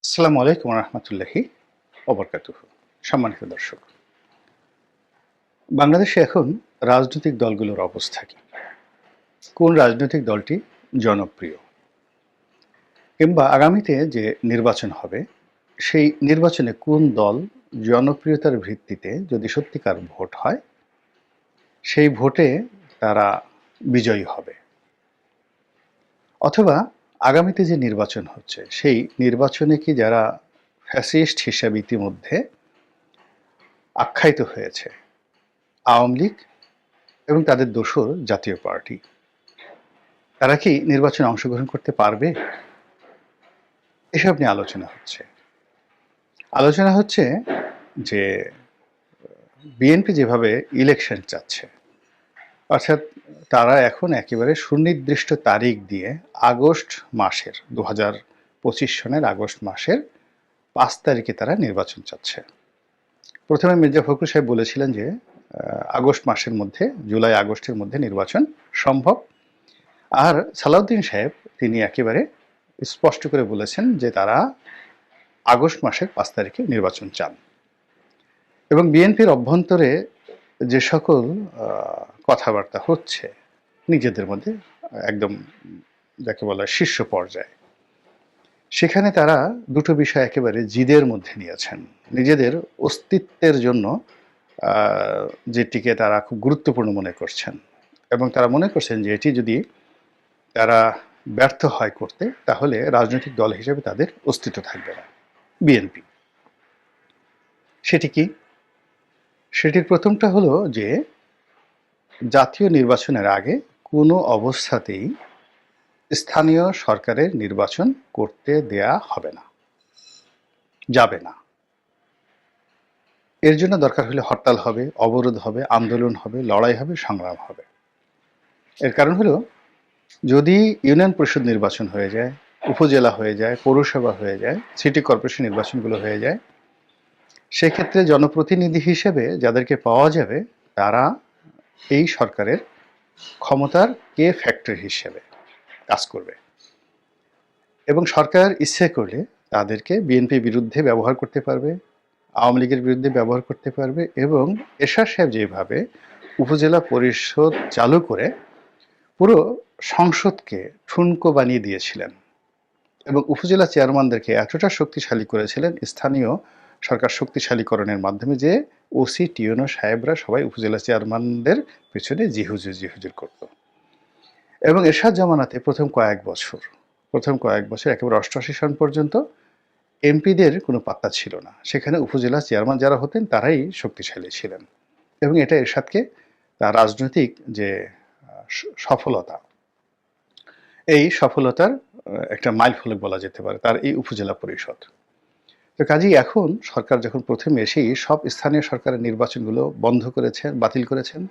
আসসালামু আলাইকুম রহমতুল্লাহি ওবরকাতুহু। সম্মানিত দর্শক, বাংলাদেশে এখন রাজনৈতিক দলগুলোর অবস্থা কি? কোন রাজনৈতিক দলটি জনপ্রিয়, কিংবা আগামীতে যে নির্বাচন হবে সেই নির্বাচনে কোন দল জনপ্রিয়তার ভিত্তিতে যদি সত্যিকার ভোট হয় সেই ভোটে তারা বিজয়ী হবে, অথবা আগামীতে যে নির্বাচন হচ্ছে সেই নির্বাচনে কি যারা ফ্যাসিস্ট হিসাবে ইতিমধ্যে আখ্যায়িত হয়েছে আওয়ামী লীগ এবং তাদের দোসর জাতীয় পার্টি, তারা কি নির্বাচনে অংশগ্রহণ করতে পারবে? এসব নিয়ে আলোচনা হচ্ছে যে বিএনপি যেভাবে ইলেকশন চাচ্ছে, অর্থাৎ তারা এখন একেবারে সুনির্দিষ্ট তারিখ দিয়ে আগস্ট মাসের 2025 সনের আগস্ট মাসের 5 তারিখে তারা নির্বাচন চাচ্ছে। প্রথমে মির্জা ফখরুল সাহেব বলেছিলেন যে আগস্ট মাসের মধ্যে, জুলাই আগস্টের মধ্যে নির্বাচন সম্ভব। আর সালাউদ্দিন সাহেব তিনি একেবারে স্পষ্ট করে বলেছেন যে তারা আগস্ট মাসের 5 তারিখে নির্বাচন চান। এবং বিএনপির অভ্যন্তরে যে সকল কথাবার্তা হচ্ছে নিজেদের মধ্যে, একদম যাকে বলা শীর্ষ পর্যায়ে, সেখানে তারা দুটো বিষয় একেবারে জিদের মধ্যে নিয়েছেন। নিজেদের অস্তিত্বের জন্য যেটিকে তারা খুব গুরুত্বপূর্ণ মনে করছেন, এবং তারা মনে করছেন যে এটি যদি তারা ব্যর্থ হয় করতে, তাহলে রাজনৈতিক দল হিসেবে তাদের অস্তিত্ব থাকবে না। বিএনপি সেটি কি? সেটির প্রথমটা হলো যে জাতীয় নির্বাচনের আগে কোনো অবস্থাতেই স্থানীয় সরকারের নির্বাচন করতে দেয়া হবে না, যাবে না। এর জন্য দরকার হলে হরতাল হবে, অবরোধ হবে, আন্দোলন হবে, লড়াই হবে, সংগ্রাম হবে। এর কারণ হলো, যদি ইউনিয়ন পরিষদ নির্বাচন হয়ে যায়, উপজেলা হয়ে যায়, পৌরসভা হয়ে যায়, সিটি কর্পোরেশন নির্বাচনগুলো হয়ে যায়, সেক্ষেত্রে জনপ্রতিনিধি হিসেবে যাদেরকে পাওয়া যাবে তারা এই সরকারের ক্ষমতার কে ফ্যাক্টর হিসেবে কাজ করবে, এবং সরকার ইচ্ছে করলে তাদেরকে বিএনপির বিরুদ্ধে ব্যবহার করতে পারবে, আওয়ামী লীগের বিরুদ্ধে ব্যবহার করতে পারবে। এবং এরশাদ সাহেব যেভাবে উপজেলা পরিষদ চালু করে পুরো সংসদকে ঠুনকো বানিয়ে দিয়েছিলেন এবং উপজেলা চেয়ারম্যানদেরকে এতটা শক্তিশালী করেছিলেন স্থানীয় সরকার শক্তিশালীকরণের মাধ্যমে, যে ওসি টিউনো সাহেবরা সবাই উপজেলা চেয়ারম্যানদের পেছনে জিহুজুর করত। এবং এরশাদ জামানাতে প্রথম কয়েক বছর একেবারে 88 সন পর্যন্ত এমপিদের কোনো পাত্তা ছিল না। সেখানে উপজেলা চেয়ারম্যান যারা হতেন তারাই শক্তিশালী ছিলেন, এবং এটা এরশাদকে তার রাজনৈতিক যে সফলতা, এই সফলতার একটা মাইল ফলক বলা যেতে পারে তার এই উপজেলা পরিষদ। তো কাজেই এখন সরকার যখন প্রথমে এসেই সব স্থানীয় সরকারের নির্বাচনগুলো বন্ধ করেছেন, বাতিল করেছেন,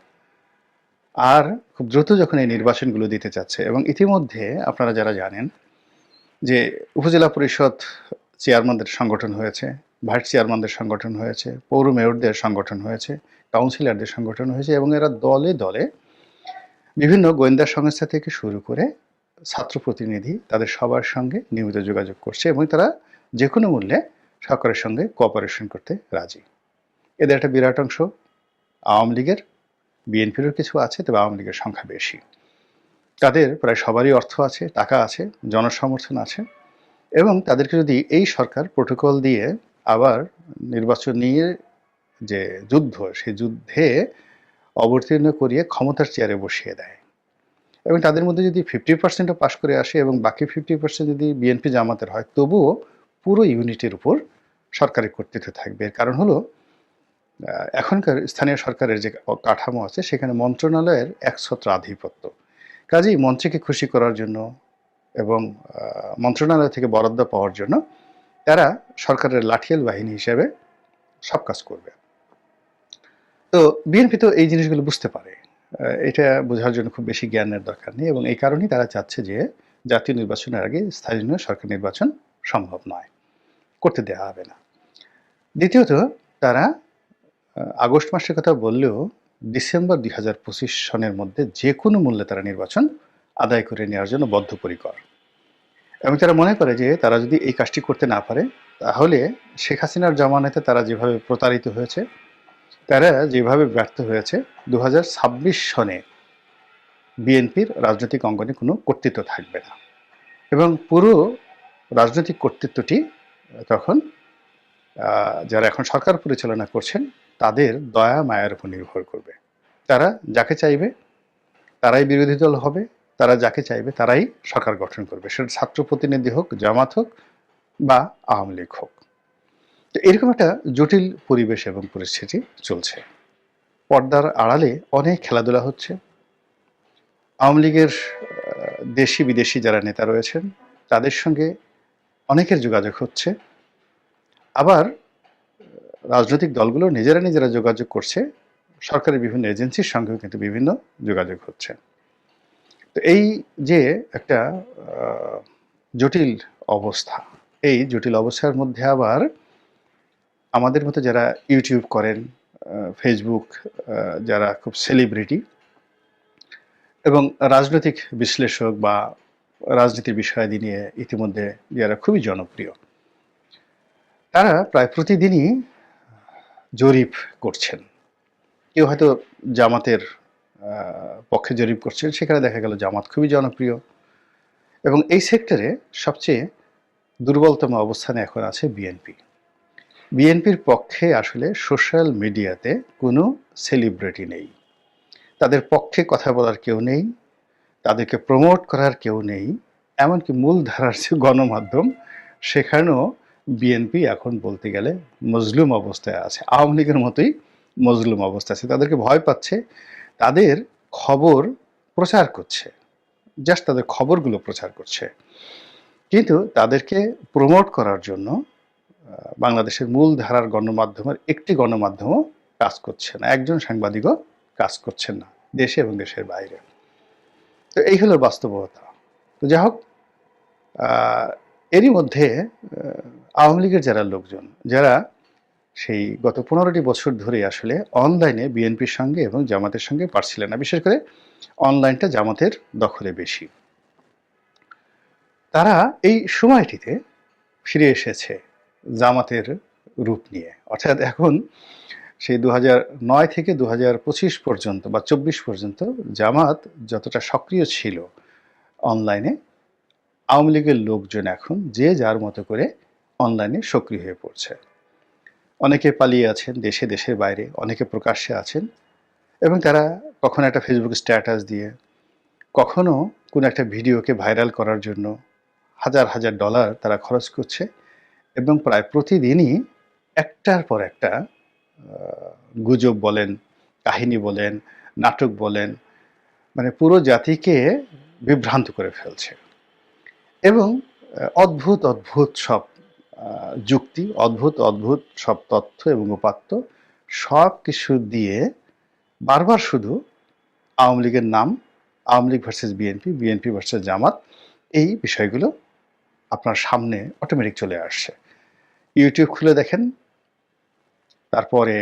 আর খুব দ্রুত যখন এই নির্বাচনগুলো দিতে চাচ্ছে, এবং ইতিমধ্যে আপনারা যারা জানেন যে উপজেলা পরিষদ চেয়ারম্যানদের সংগঠন হয়েছে, ভাইস চেয়ারম্যানদের সংগঠন হয়েছে, পৌর মেয়রদের সংগঠন হয়েছে, কাউন্সিলরদের সংগঠন হয়েছে, এবং এরা দলে দলে বিভিন্ন গোয়েন্দা সংস্থা থেকে শুরু করে ছাত্র প্রতিনিধি তাদের সবার সঙ্গে নিয়মিত যোগাযোগ করছে, এবং তারা যে কোনো মূল্যে সরকারের সঙ্গে কোঅপারেশন করতে রাজি। এদের একটা বিরাট অংশ আওয়ামী লীগের, বিএনপিরও কিছু আছে, তবে আওয়ামী লীগের সংখ্যা বেশি। তাদের প্রায় সবারই অর্থ আছে, টাকা আছে, জনসমর্থন আছে, এবং তাদেরকে যদি এই সরকার প্রোটোকল দিয়ে আবার নির্বাচন নিয়ে যে যুদ্ধ, সেই যুদ্ধে অবতীর্ণ করিয়ে ক্ষমতার চেয়ারে বসিয়ে দেয়, এবং তাদের মধ্যে যদি 50%ও পাশ করে আসে এবং বাকি 50% যদি বিএনপি জামাতের হয়, তবুও পুরো ইউনিটের উপর সরকারের কর্তৃত্ব থাকবে। এর কারণ হলো, এখনকার স্থানীয় সরকারের যে কাঠামো আছে সেখানে মন্ত্রণালয়ের একছত্র আধিপত্য। কাজেই মন্ত্রীকে খুশি করার জন্য এবং মন্ত্রণালয় থেকে বরাদ্দ পাওয়ার জন্য তারা সরকারের লাঠিয়াল বাহিনী হিসেবে সব কাজ করবে। তো বিএনপি তো এই জিনিসগুলো বুঝতে পারে, এটা বোঝার জন্য খুব বেশি জ্ঞানের দরকার নেই, এবং এই কারণেই তারা চাচ্ছে যে জাতীয় নির্বাচনের আগে স্থানীয় সরকার নির্বাচন সম্ভব নয়, করতে দেওয়া হবে না। দ্বিতীয়ত, তারা আগস্ট মাসের কথা বললেও ডিসেম্বর 2025 সনের মধ্যে যে কোনো মূল্যে তারা নির্বাচন আদায় করে নেওয়ার জন্য বদ্ধপরিকর। এবং তারা মনে করে যে তারা যদি এই কাজটি করতে না পারে, তাহলে শেখ হাসিনার জামানাতে তারা যেভাবে প্রতারিত হয়েছে, তারা যেভাবে ব্যর্থ হয়েছে, 2026 সনে বিএনপির রাজনৈতিক অঙ্গনে কোনো কর্তৃত্ব থাকবে না, এবং পুরো রাজনৈতিক কর্তৃত্বটি তখন যারা এখন সরকার পরিচালনা করছেন তাদের দয়া মায়ার উপর নির্ভর করবে। তারা যাকে চাইবে তারাই বিরোধী দল হবে, তারা যাকে চাইবে তারাই সরকার গঠন করবে, সেটা ছাত্র প্রতিনিধি হোক, জামাত হোক বা আওয়ামী লীগ হোক। তো এরকম একটা জটিল পরিবেশ এবং পরিস্থিতি চলছে। পর্দার আড়ালে অনেক খেলাধুলা হচ্ছে। আওয়ামী লীগের দেশি বিদেশি যারা নেতা রয়েছেন তাদের সঙ্গে অনেকের যোগাযোগ হচ্ছে, আবার রাজনৈতিক দলগুলো নিজেরা যোগাযোগ করছে, সরকারের বিভিন্ন এজেন্সির সঙ্গেও কিন্তু বিভিন্ন যোগাযোগ হচ্ছে। তো এই যে একটা জটিল অবস্থা, এই জটিল অবস্থার মধ্যে আবার আমাদের মতো যারা ইউটিউব করেন, ফেসবুক, যারা খুব সেলিব্রিটি এবং রাজনৈতিক বিশ্লেষক বা রাজনীতির বিষয়াদি নিয়ে ইতিমধ্যে যারা খুবই জনপ্রিয়, তারা প্রায় প্রতিদিনই জরিপ করছেন। কেউ হয়তো জামাতের পক্ষে জরিপ করছেন, সেখানে দেখা গেল জামাত খুবই জনপ্রিয়, এবং এই সেক্টরে সবচেয়ে দুর্বলতম অবস্থানে এখন আছে বিএনপি। বিএনপির পক্ষে আসলে সোশ্যাল মিডিয়াতে কোনো সেলিব্রিটি নেই, তাদের পক্ষে কথা বলার কেউ নেই, তাদেরকে প্রমোট করার কেউ নেই, এমনকি মূলধারার যে গণমাধ্যম সেখানেও বিএনপি এখন বলতে গেলে মজলুম অবস্থায় আছে, আওয়ামী লীগের মতোই মজলুম অবস্থা আছে। তাদেরকে ভয় পাচ্ছে, তাদের খবর প্রচার করছে, জাস্ট তাদের খবরগুলো প্রচার করছে, কিন্তু তাদেরকে প্রমোট করার জন্য বাংলাদেশের মূল ধারার গণমাধ্যমের একটি গণমাধ্যমও কাজ করছে না, একজন সাংবাদিকও কাজ করছেন না, দেশে এবং দেশের বাইরে। তো এই হলো বাস্তবতা। তো যাই হোক, এরই মধ্যে আওয়ামী লীগের যারা লোকজন, যারা সেই গত 15টি বছর ধরে আসলে অনলাইনে বিএনপির সঙ্গে এবং জামাতের সঙ্গে পারছিলেন না, বিশেষ করে অনলাইনটা জামাতের দখলে বেশি, তারা এই সময়টিতে ফিরে এসেছে জামাতের রূপ নিয়ে। অর্থাৎ এখন সেই 2009 থেকে 2025 পর্যন্ত বা 24 পর্যন্ত জামাত যতটা সক্রিয় ছিল অনলাইনে, আওয়ামী লীগের লোকজন এখন যে যার মতো করে অনলাইনে সক্রিয় হয়ে পড়ছে। অনেকে পালিয়ে আছেন দেশে, দেশের বাইরে, অনেকে প্রকাশ্যে আছেন, এবং তারা কখনো একটা ফেসবুক স্ট্যাটাস দিয়ে, কখনো কোনো একটা ভিডিওকে ভাইরাল করার জন্য হাজার হাজার ডলার তারা খরচ করছে, এবং প্রায় প্রতিদিনই একটার পর একটা গুজব বলেন, কাহিনী বলেন, নাটক বলেন, মানে পুরো জাতিকে বিভ্রান্ত করে ফেলছে। এবং অদ্ভুত অদ্ভুত সব যুক্তি, অদ্ভুত অদ্ভুত সব তথ্য এবং উপাত্ত সব কিছু দিয়ে বারবার শুধু আওয়ামী লীগের নাম, Awami League versus BNP, BNP versus Jamaat, এই বিষয়গুলো আপনার সামনে অটোমেটিক চলে আসছে। ইউটিউব খুলে দেখেন, তারপরে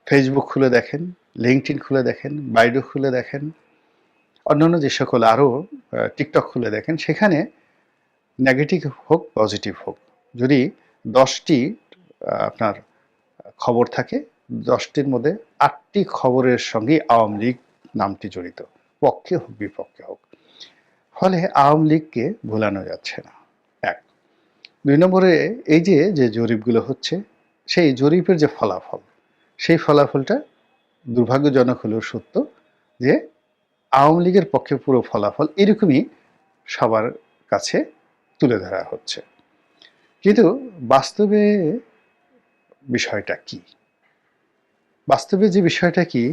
ফেসবুক খুলে দেখেন, লিঙ্কডইন খুলে দেখেন, বাইডু খুলে দেখেন, অন্যান্য যে সকল আরও টিকটক খুলে দেখেন, সেখানে নেগেটিভ হোক পজিটিভ হোক, যদি 10টি আপনার খবর থাকে, 10টির মধ্যে 8টি খবরের সঙ্গে আওয়ামী লীগ নামটি জড়িত, পক্ষে হোক বিপক্ষে হোক। ফলে আওয়ামী লীগকে ভোলানো যাচ্ছে না, এক। 2 নম্বরে এই যে জরিপগুলো হচ্ছে, সেই জরিপের যে ফলাফল, সেই ফলাফলটা দুর্ভাগ্যজনক হলেও সত্য যে আওয়ামী লীগের পক্ষে পুরো ফলাফল এরকমই সবার কাছে তুলে ধরা হচ্ছে। কিন্তু বাস্তবে বিষয়টা কি, বাস্তবে যে বিষয়টা কি,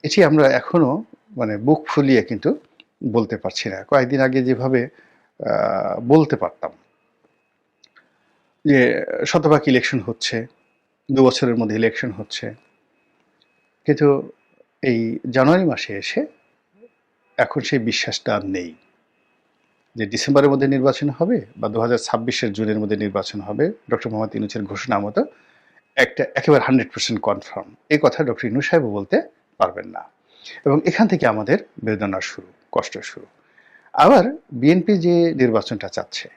এটি আমরা এখনো মানে বুক ফুলিয়ে কিন্তু বলতে পারছি না। কয়েকদিন আগে যেভাবে বলতে পারতাম যে শতভাগ ইলেকশন হচ্ছে, 2 বছরের মধ্যে ইলেকশন হচ্ছে, কিন্তু এই জানুয়ারি মাসে এসে এখন সেই বিশ্বাসটা আর নেই যে ডিসেম্বরের মধ্যে নির্বাচন হবে বা 2026-এর জুনের মধ্যে নির্বাচন হবে। ডক্টর মোহাম্মদ ইউনূসের ঘোষণা মতো একটা একেবারে 100% কনফার্ম, এই কথা ডক্টর ইউনূস সাহেবও বলতে পারবেন না। এবং এখান থেকে আমাদের বেদনা শুরু, কষ্ট শুরু। আবার বিএনপি যে নির্বাচনটা চাচ্ছে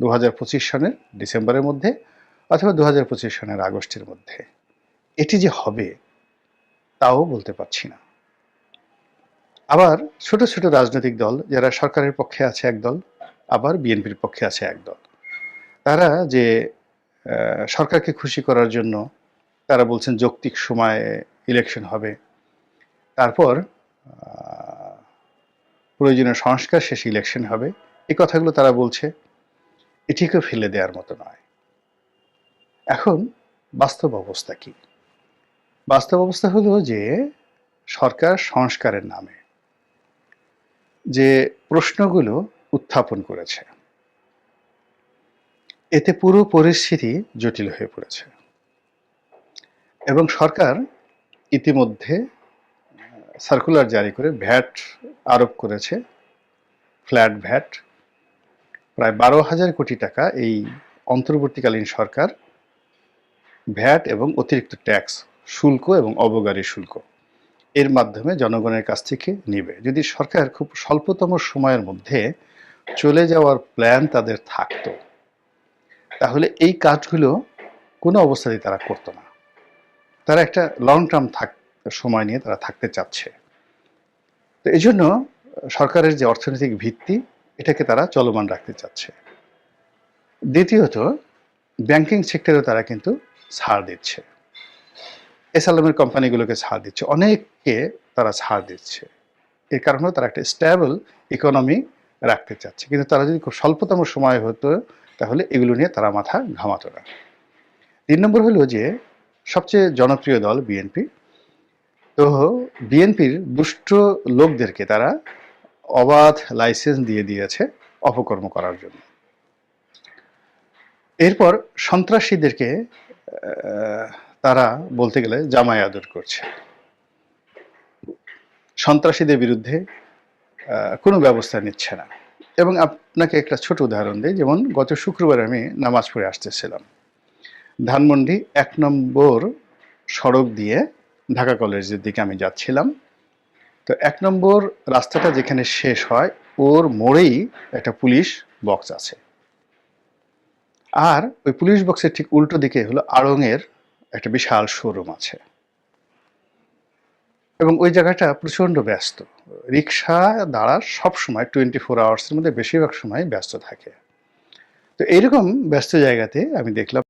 2025 সনের ডিসেম্বরের মধ্যে অথবা 2025 সনের আগস্টের মধ্যে, এটি যে হবে তাও বলতে পারছি না। আবার ছোট ছোট রাজনৈতিক দল যারা সরকারের পক্ষে আছে একদল, আবার বিএনপির পক্ষে আছে একদল, তারা যে সরকারকে খুশি করার জন্য তারা বলছেন যৌক্তিক সময়ে ইলেকশন হবে, তারপর প্রয়োজনীয় সংস্কার শেষে ইলেকশন হবে, এই কথাগুলো তারা বলছে, এটিকে ফেলে দেওয়ার মতো নয়। এখন বাস্তব অবস্থা কি? বাস্তব অবস্থা হলো যে সরকার সংস্কারের নামে যে প্রশ্নগুলো উত্থাপন করেছে, এতে পুরো পরিস্থিতি জটিল হয়ে পড়েছে। এবং সরকার ইতিমধ্যে সার্কুলার জারি করে ভ্যাট আরোপ করেছে, ফ্ল্যাট ভ্যাট প্রায় 12,000 কোটি টাকা এই অন্তর্বর্তীকালীন সরকার ভ্যাট এবং অতিরিক্ত ট্যাক্স, শুল্ক এবং অবগারি শুল্ক এর মাধ্যমে জনগণের কাছ থেকে নেবে। যদি সরকার খুব স্বল্পতম সময়ের মধ্যে চলে যাওয়ার প্ল্যান তাদের থাকতো, তাহলে এই কাজগুলো কোনো অবস্থাতেই তারা করতো না। তারা একটা লং টার্ম সময় নিয়ে তারা থাকতে চাচ্ছে। তো এই জন্য সরকারের যে অর্থনৈতিক ভিত্তি, এটাকে তারা চলমান রাখতে চাচ্ছে। দ্বিতীয়ত, ব্যাংকিং সেক্টরে তারা কিন্তু ছাড় দিচ্ছে, এসএলএমের কোম্পানিগুলোকে ছাড় দিচ্ছে, অনেককে তারা ছাড় দিচ্ছে। এর কারণে তারা একটা স্টেবল ইকোনমি রাখতে চাচ্ছে। কিন্তু তারা যদি খুব স্বল্পতম সময় হতো, তাহলে এগুলো নিয়ে তারা মাথা ঘামাতো না। 3 নম্বর হলো যে সবচেয়ে জনপ্রিয় দল বিএনপি। তো বিএনপির দুষ্ট লোকদেরকে তারা অবাধ লাইসেন্স দিয়ে দিয়েছে অপকর্ম করার জন্য। এরপর সন্ত্রাসীদেরকে তারা বলতে গেলে জামাই আদর করছে। সন্ত্রাসীদের বিরুদ্ধে কোনো ব্যবস্থা নিচ্ছে না। এবং আপনাকে একটা ছোট উদাহরণ দিই, যেমন গত শুক্রবার আমি নামাজ পড়ে আসতেছিলাম, ধানমন্ডি 1 নম্বর সড়ক দিয়ে ঢাকা কলেজের দিকে আমি যাচ্ছিলাম। তো 1 নম্বর রাস্তাটা যেখানে শেষ হয়, ওর মোড়েই একটা পুলিশ বক্স আছে। আর ওই পুলিশ বক্সের ঠিক উল্টো দিকে হলো আড়ংয়ের একটা বিশাল শোরুম আছে। এবং ওই জায়গাটা প্রচণ্ড ব্যস্ত, রিক্সা দাঁড়ার সব সময় 24 আওয়ার্সের মধ্যে বেশিরভাগ সময় ব্যস্ত থাকে। তো এইরকম ব্যস্ত জায়গাতে আমি দেখলাম